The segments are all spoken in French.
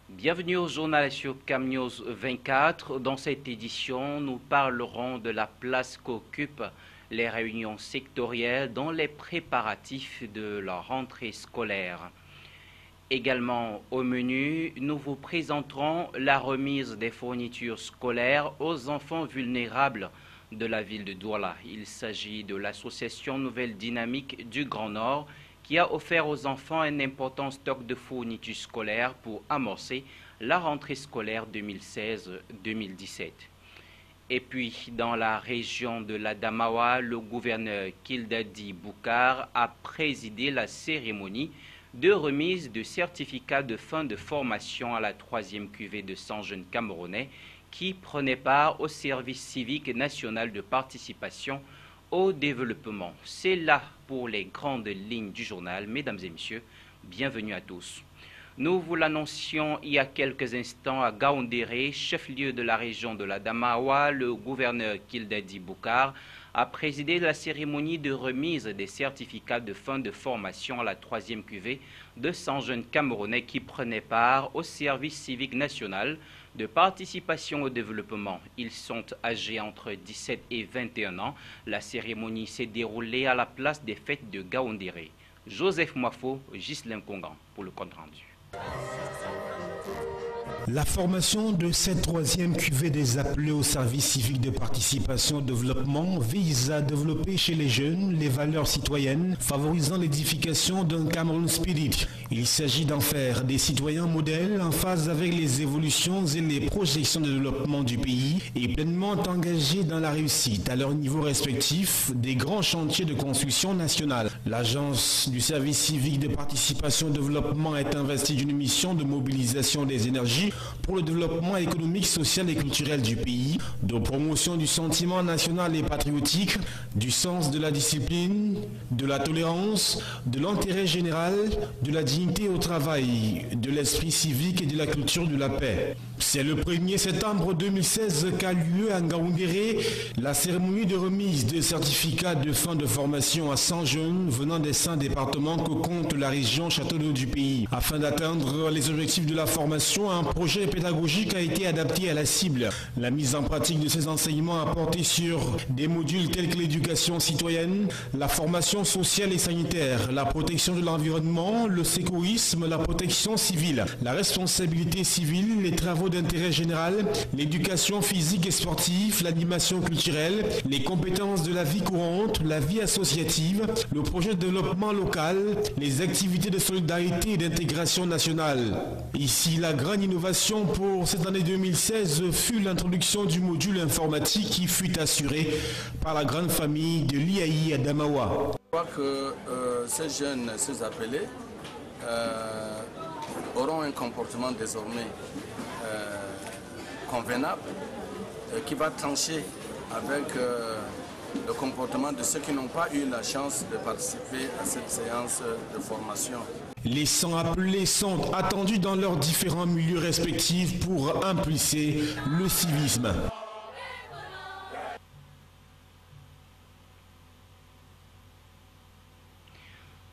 Bienvenue au journal sur Camnews 24. Dans cette édition, nous parlerons de la place qu'occupent les réunions sectorielles dans les préparatifs de la rentrée scolaire. Également au menu, nous vous présenterons la remise des fournitures scolaires aux enfants vulnérables de la ville de Douala. Il s'agit de l'association Nouvelle Dynamique du Grand Nord qui a offert aux enfants un important stock de fournitures scolaires pour amorcer la rentrée scolaire 2016-2017. Et puis, dans la région de l'Adamawa, le gouverneur Kildadi Boukar a présidé la cérémonie de remise de certificats de fin de formation à la 3e cuvée de 100 jeunes Camerounais qui prenaient part au service civique national de participation au développement. C'est là pour les grandes lignes du journal. Mesdames et messieurs, bienvenue à tous. Nous vous l'annoncions il y a quelques instants à Gaoundéré, chef-lieu de la région de l'Adamawa, le gouverneur Kildadi Boukar a présidé la cérémonie de remise des certificats de fin de formation à la 3e cuvée de 100 jeunes Camerounais qui prenaient part au service civique national de participation au développement. Ils sont âgés entre 17 et 21 ans. La cérémonie s'est déroulée à la place des fêtes de Gaoundéré. Joseph Mwafo, Ghislain Congan pour le compte rendu. La formation de cette 3e cuvée des appelés au service civique de participation au développement vise à développer chez les jeunes les valeurs citoyennes, favorisant l'édification d'un Cameroun Spirit. Il s'agit d'en faire des citoyens modèles en phase avec les évolutions et les projections de développement du pays et pleinement engagés dans la réussite à leur niveau respectif des grands chantiers de construction nationale. L'agence du service civique de participation au développement est investie d'une mission de mobilisation des énergies pour le développement économique, social et culturel du pays, de promotion du sentiment national et patriotique, du sens de la discipline, de la tolérance, de l'intérêt général, de la dignité au travail, de l'esprit civique et de la culture de la paix. C'est le 1er septembre 2016 qu'a lieu à Ngaoundéré la cérémonie de remise des certificats de fin de formation à 100 jeunes venant des 5 départements que compte la région Château-d'Eau du pays. Afin d'atteindre les objectifs de la formation, un projet pédagogique a été adapté à la cible. La mise en pratique de ces enseignements a porté sur des modules tels que l'éducation citoyenne, la formation sociale et sanitaire, la protection de l'environnement, le sécurisme, la protection civile, la responsabilité civile, les travaux d'intérêt général, l'éducation physique et sportive, l'animation culturelle, les compétences de la vie courante, la vie associative, le projet de développement local, les activités de solidarité et d'intégration nationale. Ici, la grande innovation pour cette année 2016 fut l'introduction du module informatique qui fut assuré par la grande famille de l'IAI Adamawa. Je crois que ces jeunes, ces appelés, auront un comportement désormais convenable qui va trancher avec le comportement de ceux qui n'ont pas eu la chance de participer à cette séance de formation. Les 100 appelés sont attendus dans leurs différents milieux respectifs pour impulser le civisme.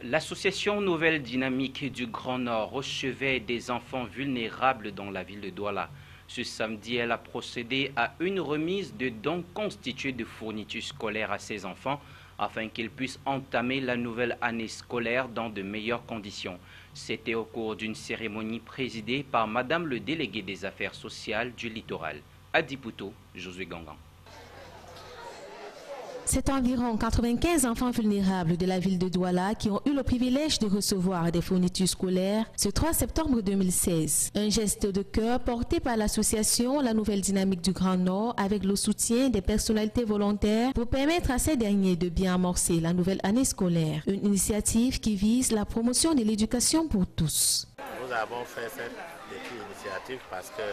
L'association Nouvelle Dynamique du Grand Nord, au chevet des enfants vulnérables dans la ville de Douala. Ce samedi, elle a procédé à une remise de dons constitués de fournitures scolaires à ses enfants afin qu'ils puissent entamer la nouvelle année scolaire dans de meilleures conditions. C'était au cours d'une cérémonie présidée par Madame le délégué des affaires sociales du littoral. À Diputo, Josué Gangan. C'est environ 95 enfants vulnérables de la ville de Douala qui ont eu le privilège de recevoir des fournitures scolaires ce 3 septembre 2016. Un geste de cœur porté par l'association La Nouvelle Dynamique du Grand Nord avec le soutien des personnalités volontaires pour permettre à ces derniers de bien amorcer la nouvelle année scolaire. Une initiative qui vise la promotion de l'éducation pour tous. Nous avons fait cette initiative parce que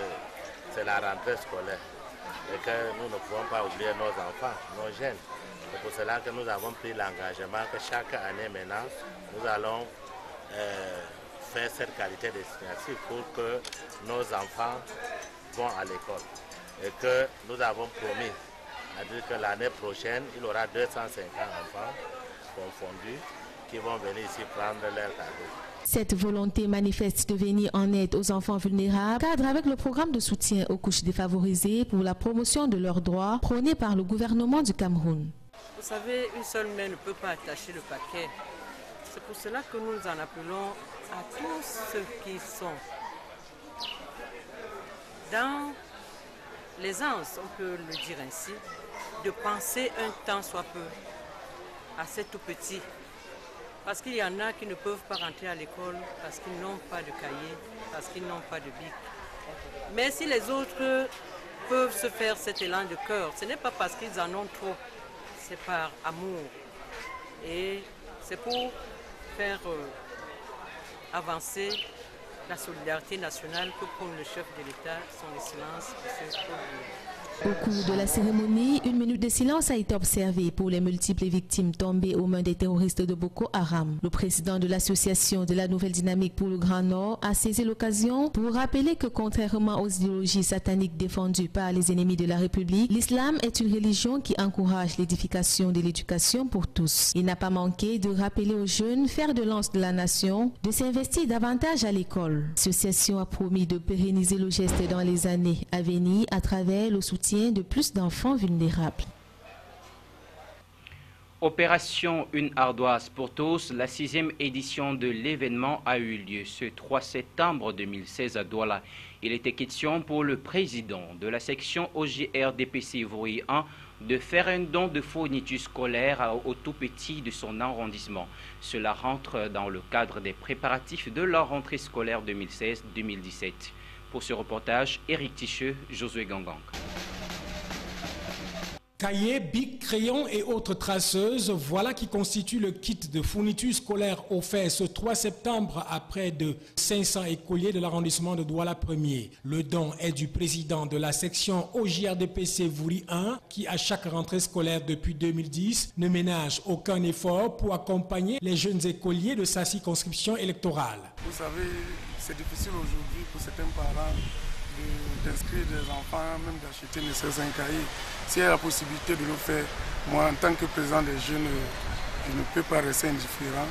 c'est la rentrée scolaire et que nous ne pouvons pas oublier nos enfants, nos jeunes. C'est pour cela que nous avons pris l'engagement que chaque année maintenant, nous allons faire cette qualité d'initiative pour que nos enfants vont à l'école. Et que nous avons promis à dire que l'année prochaine, il y aura 250 enfants confondus qui vont venir ici prendre leur cadeau. Cette volonté manifeste de venir en aide aux enfants vulnérables cadre avec le programme de soutien aux couches défavorisées pour la promotion de leurs droits prôné par le gouvernement du Cameroun. Vous savez, une seule main ne peut pas attacher le paquet. C'est pour cela que nous en appelons à tous ceux qui sont dans l'aisance, on peut le dire ainsi, de penser un temps soit peu à ces tout petits. Parce qu'il y en a qui ne peuvent pas rentrer à l'école parce qu'ils n'ont pas de cahier, parce qu'ils n'ont pas de bic. Mais si les autres peuvent se faire cet élan de cœur, ce n'est pas parce qu'ils en ont trop, c'est par amour. Et c'est pour faire avancer la solidarité nationale que prône le chef de l'État, son excellence, M. Paul. Au cours de la cérémonie, une minute de silence a été observée pour les multiples victimes tombées aux mains des terroristes de Boko Haram. Le président de l'association de la Nouvelle Dynamique pour le Grand Nord a saisi l'occasion pour rappeler que contrairement aux idéologies sataniques défendues par les ennemis de la République, l'islam est une religion qui encourage l'édification de l'éducation pour tous. Il n'a pas manqué de rappeler aux jeunes, fers de lance de la nation, de s'investir davantage à l'école. L'association a promis de pérenniser le geste dans les années à venir à travers le soutien de plus d'enfants vulnérables. Opération Une ardoise pour tous, la 6e édition de l'événement a eu lieu ce 3 septembre 2016 à Douala. Il était question pour le président de la section OGR-DPC Vouri 1 de faire un don de fournitures scolaires aux tout-petits de son arrondissement. Cela rentre dans le cadre des préparatifs de la rentrée scolaire 2016-2017. Pour ce reportage, Éric Ticheux, Josué Gangang. Cahiers, bics, crayons et autres traceuses, voilà qui constitue le kit de fournitures scolaires offert ce 3 septembre à près de 500 écoliers de l'arrondissement de Douala 1er. Le don est du président de la section OJRDPC Vouri 1 qui, à chaque rentrée scolaire depuis 2010, ne ménage aucun effort pour accompagner les jeunes écoliers de sa circonscription électorale. Vous savez, c'est difficile aujourd'hui pour certains parents d'inscrire des enfants, même d'acheter ne serait-ce un cahier. S'il y a la possibilité de le faire, moi en tant que président des jeunes, je ne peux pas rester indifférent.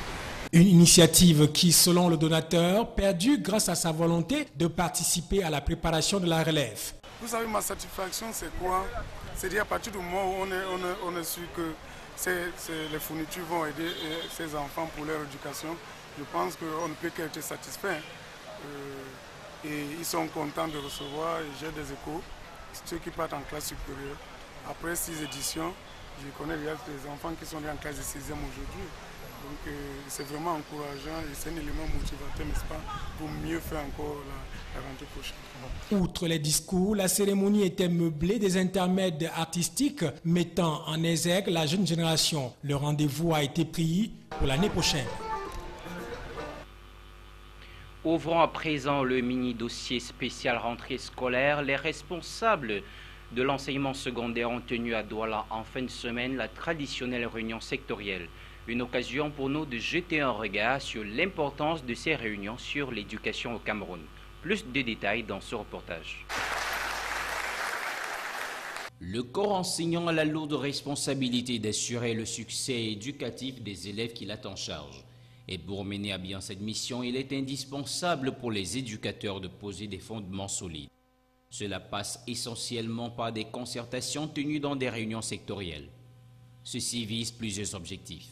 Une initiative qui, selon le donateur, perdure grâce à sa volonté de participer à la préparation de la relève. Vous savez, ma satisfaction, c'est quoi? C'est-à-dire à partir du moment où on est sûr que les fournitures vont aider ces enfants pour leur éducation, je pense qu'on ne peut qu'être satisfait. Et ils sont contents de recevoir, j'ai des échos, ceux qui partent en classe supérieure. Après 6 éditions, je connais des enfants qui sont en classe de 6e aujourd'hui. Donc c'est vraiment encourageant et c'est un élément motivateur, n'est-ce pas, pour mieux faire encore la rentrée prochaine. Outre les discours, la cérémonie était meublée des intermèdes artistiques mettant en exergue la jeune génération. Le rendez-vous a été pris pour l'année prochaine. Ouvrons à présent le mini-dossier spécial rentrée scolaire. Les responsables de l'enseignement secondaire ont tenu à Douala en fin de semaine la traditionnelle réunion sectorielle. Une occasion pour nous de jeter un regard sur l'importance de ces réunions sur l'éducation au Cameroun. Plus de détails dans ce reportage. Le corps enseignant a la lourde responsabilité d'assurer le succès éducatif des élèves qu'il a en charge. Et pour mener à bien cette mission, il est indispensable pour les éducateurs de poser des fondements solides. Cela passe essentiellement par des concertations tenues dans des réunions sectorielles. Ceci vise plusieurs objectifs.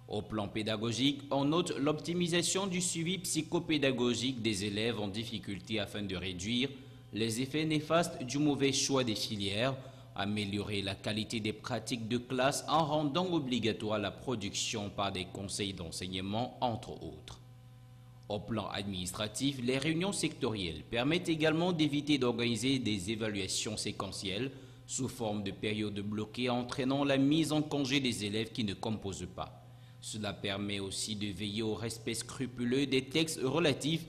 Au plan pédagogique, on note l'optimisation du suivi psychopédagogique des élèves en difficulté afin de réduire les effets néfastes du mauvais choix des filières, améliorer la qualité des pratiques de classe en rendant obligatoire la production par des conseils d'enseignement, entre autres. Au plan administratif, les réunions sectorielles permettent également d'éviter d'organiser des évaluations séquentielles sous forme de périodes bloquées entraînant la mise en congé des élèves qui ne composent pas. Cela permet aussi de veiller au respect scrupuleux des textes relatifs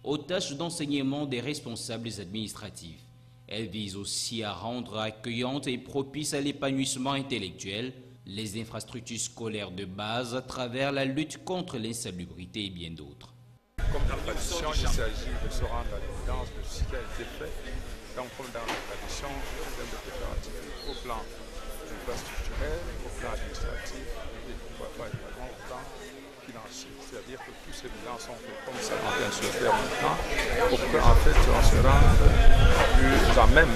aux tâches d'enseignement des responsables administratifs. Elle vise aussi à rendre accueillante et propice à l'épanouissement intellectuel les infrastructures scolaires de base à travers la lutte contre l'insalubrité et bien d'autres. comme la tradition, il s'agit de se rendre à l'évidence de ce qui a été fait. Donc, comme dans la tradition, en termes de préparatifs au plan infrastructurel, au plan administratif, et pourquoi pas également au plan financier. C'est-à-dire que tous ces bilans sont faits comme ça en train de se faire maintenant, pour qu'en fait on se rende plus à même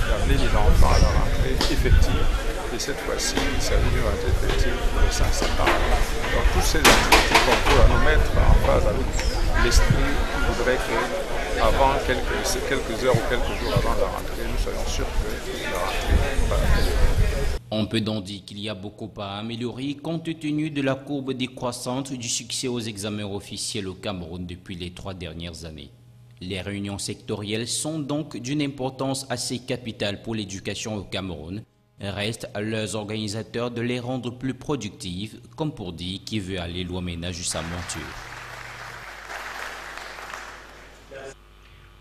d'amener les enfants à la rentrée effective. Et cette fois-ci, il s'agit d'une rentrée effective de 5 septembre. Donc toutes ces activités qu'on peut nous mettre en phase avec l'esprit, il voudrait qu'avant quelques heures ou quelques jours avant la rentrée, nous soyons sûrs que la rentrée va être. On peut donc dire qu'il y a beaucoup à améliorer compte tenu de la courbe décroissante du succès aux examens officiels au Cameroun depuis les 3 dernières années. Les réunions sectorielles sont donc d'une importance assez capitale pour l'éducation au Cameroun. Reste à leurs organisateurs de les rendre plus productives, comme pour dire qui veut aller loin ménage sa monture.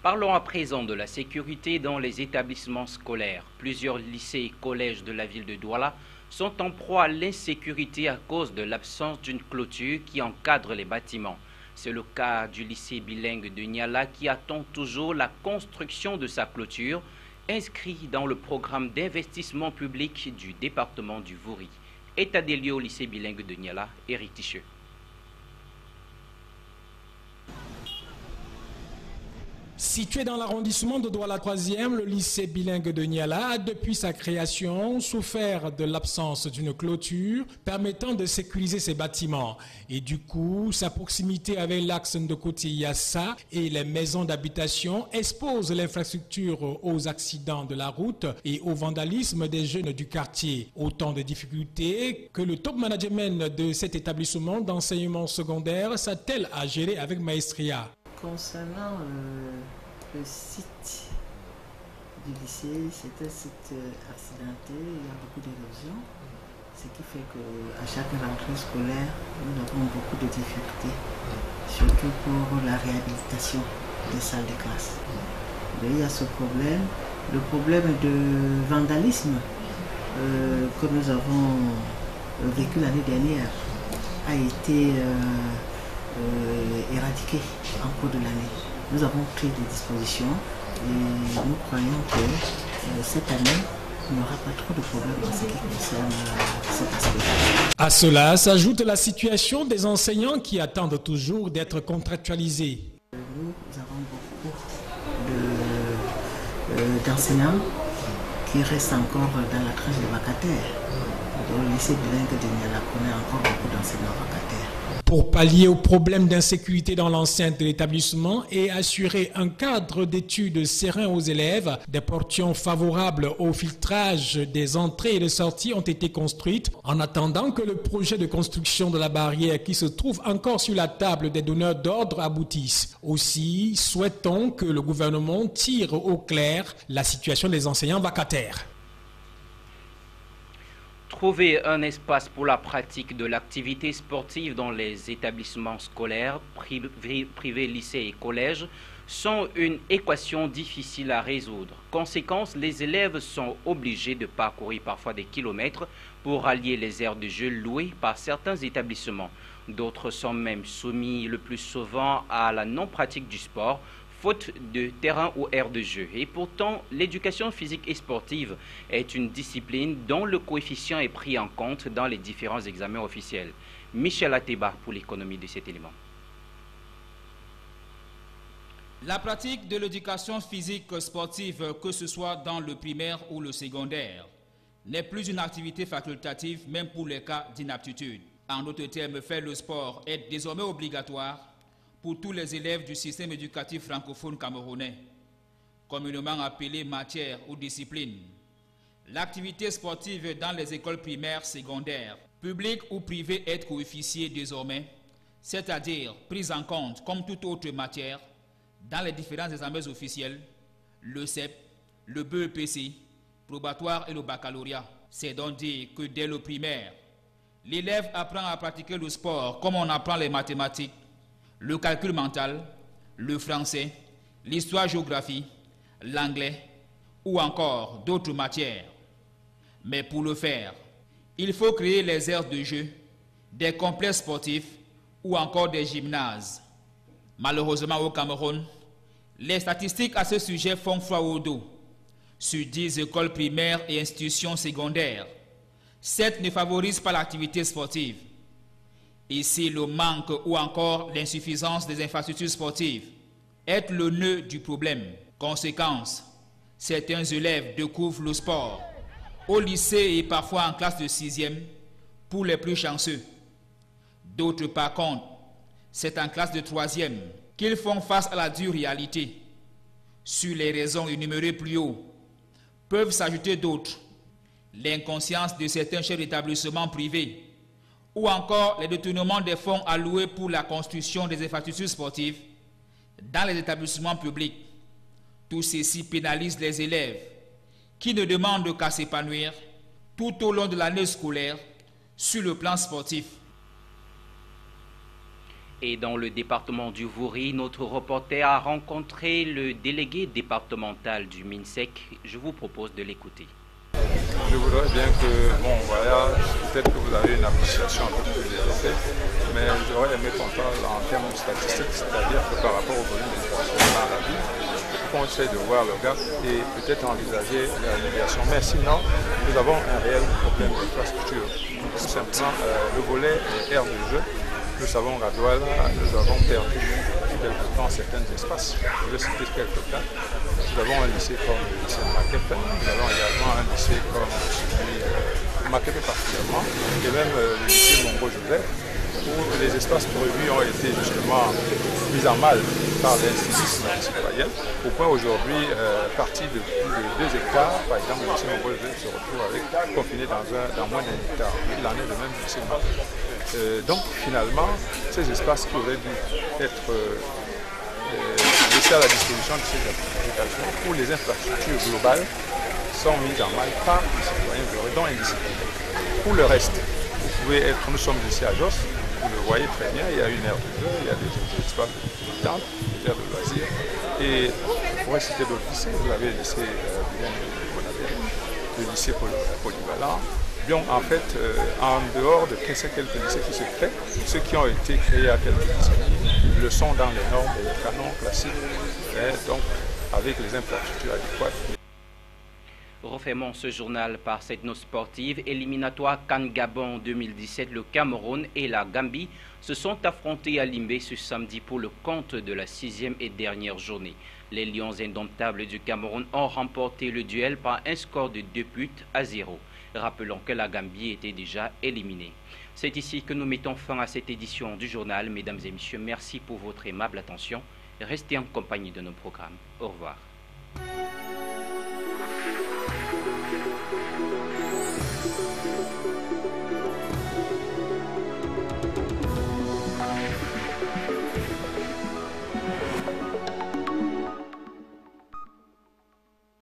Parlons à présent de la sécurité dans les établissements scolaires. Plusieurs lycées et collèges de la ville de Douala sont en proie à l'insécurité à cause de l'absence d'une clôture qui encadre les bâtiments. C'est le cas du lycée bilingue de Niala qui attend toujours la construction de sa clôture, inscrit dans le programme d'investissement public du département du Vouri. État des lieux au lycée bilingue de Niala, Éric Ticheux. Situé dans l'arrondissement de Douala 3e, le lycée bilingue de Niala a depuis sa création souffert de l'absence d'une clôture permettant de sécuriser ses bâtiments. Et du coup, sa proximité avec l'axe Ndokoti-Yassa et les maisons d'habitation expose l'infrastructure aux accidents de la route et au vandalisme des jeunes du quartier. Autant de difficultés que le top management de cet établissement d'enseignement secondaire s'attelle à gérer avec maestria. Concernant le site du lycée, c'est un site accidenté, il y a beaucoup d'érosion, ce qui fait qu'à chaque rentrée scolaire, nous avons beaucoup de difficultés, surtout pour la réhabilitation des salles de classe. Mais il y a ce problème, le problème de vandalisme que nous avons vécu l'année dernière a été éradiqué en cours de l'année. Nous avons pris des dispositions et nous croyons que cette année, il n'y aura pas trop de problèmes en ce qui concerne cet aspect. À cela s'ajoute la situation des enseignants qui attendent toujours d'être contractualisés. Nous avons beaucoup d'enseignants qui restent encore dans la tranche de vacataires. Dans le lycée bilingue de Niala connaît encore beaucoup d'enseignants vacataires. Pour pallier aux problèmes d'insécurité dans l'enceinte de l'établissement et assurer un cadre d'études serein aux élèves, des portions favorables au filtrage des entrées et des sorties ont été construites en attendant que le projet de construction de la barrière qui se trouve encore sur la table des donneurs d'ordre aboutisse. Aussi, souhaitons que le gouvernement tire au clair la situation des enseignants vacataires. Trouver un espace pour la pratique de l'activité sportive dans les établissements scolaires, privés, lycées et collèges sont une équation difficile à résoudre. Conséquence, les élèves sont obligés de parcourir parfois des kilomètres pour allier les aires de jeu louées par certains établissements. D'autres sont même soumis le plus souvent à la non-pratique du sport, faute de terrain ou aire de jeu. Et pourtant, l'éducation physique et sportive est une discipline dont le coefficient est pris en compte dans les différents examens officiels. Michel Ateba pour l'économie de cet élément. La pratique de l'éducation physique sportive, que ce soit dans le primaire ou le secondaire, n'est plus une activité facultative, même pour les cas d'inaptitude. En d'autres termes, faire le sport est désormais obligatoire pour tous les élèves du système éducatif francophone camerounais, communément appelé matière ou discipline. L'activité sportive dans les écoles primaires, secondaires, publiques ou privées est coefficiée désormais, c'est-à-dire prise en compte comme toute autre matière dans les différents examens officiels, le CEP, le BEPC, probatoire et le baccalauréat. C'est donc dire que dès le primaire, l'élève apprend à pratiquer le sport comme on apprend les mathématiques, le calcul mental, le français, l'histoire-géographie, l'anglais ou encore d'autres matières. Mais pour le faire, il faut créer les aires de jeu, des complexes sportifs ou encore des gymnases. Malheureusement au Cameroun, les statistiques à ce sujet font froid au dos. Sur 10 écoles primaires et institutions secondaires, 7 ne favorisent pas l'activité sportive. Ici, le manque ou encore l'insuffisance des infrastructures sportives est le nœud du problème. Conséquence, certains élèves découvrent le sport au lycée et parfois en classe de 6e pour les plus chanceux. D'autres, par contre, c'est en classe de 3e qu'ils font face à la dure réalité. Sur les raisons énumérées plus haut, peuvent s'ajouter d'autres. L'inconscience de certains chefs d'établissement privés ou encore les détournements des fonds alloués pour la construction des infrastructures sportives dans les établissements publics. Tout ceci pénalise les élèves qui ne demandent qu'à s'épanouir tout au long de l'année scolaire sur le plan sportif. Et dans le département du Vouri, notre reporter a rencontré le délégué départemental du MINSEC. Je vous propose de l'écouter. Je voudrais bien que, bon voilà, peut-être que vous avez une appréciation un peu plus développée, mais j'aurais aimé qu'on parle en termes de statistiques, c'est-à-dire que par rapport au volume de personnes dans la ville, qu'on essaie de voir le gap et peut-être envisager la réalisation. Mais sinon, nous avons un réel problème d'infrastructure. Tout simplement, le volet aire de jeu, nous savons qu'à Douala, nous avons perdu depuis quelque temps certains espaces. Je vais citer quelques cas. Nous avons un lycée comme le lycée de Makepe, nous avons également un lycée comme celui de Makepe particulièrement, et même le lycée Mongo-Joseph, où les espaces prévus ont été justement mis en mal par l'institution citoyenne, au point aujourd'hui, partie de plus de 2 hectares, par exemple, le lycée Mongo-Joseph se retrouve confiné dans moins d'1 hectare. Il en est de même du lycée Mongo. Donc finalement, ces espaces qui auraient dû être laissés à la disposition de ces applications pour les infrastructures globales sont mises en mal par les citoyens dont indisciplinés. Pour le reste, nous sommes ici à Jos, vous le voyez très bien, il y a une aire de jeu, il y a des espaces de détente, des aires de loisirs. Et on pourrait citer d'autres lycées, vous avez le lycée le lycée polyvalent. Bien, en fait, en dehors de quelques lycées qui se créent, ceux qui ont été créés à quelques décennies le sont dans les normes et les canons classiques, donc avec les infrastructures adéquates. Refermons ce journal par cette note sportive. Éliminatoire CAN Gabon 2017, le Cameroun et la Gambie se sont affrontés à Limbé ce samedi pour le compte de la 6e et dernière journée. Les Lions indomptables du Cameroun ont remporté le duel par un score de 2-0. Rappelons que la Gambie était déjà éliminée. C'est ici que nous mettons fin à cette édition du journal. Mesdames et messieurs, merci pour votre aimable attention. Restez en compagnie de nos programmes. Au revoir.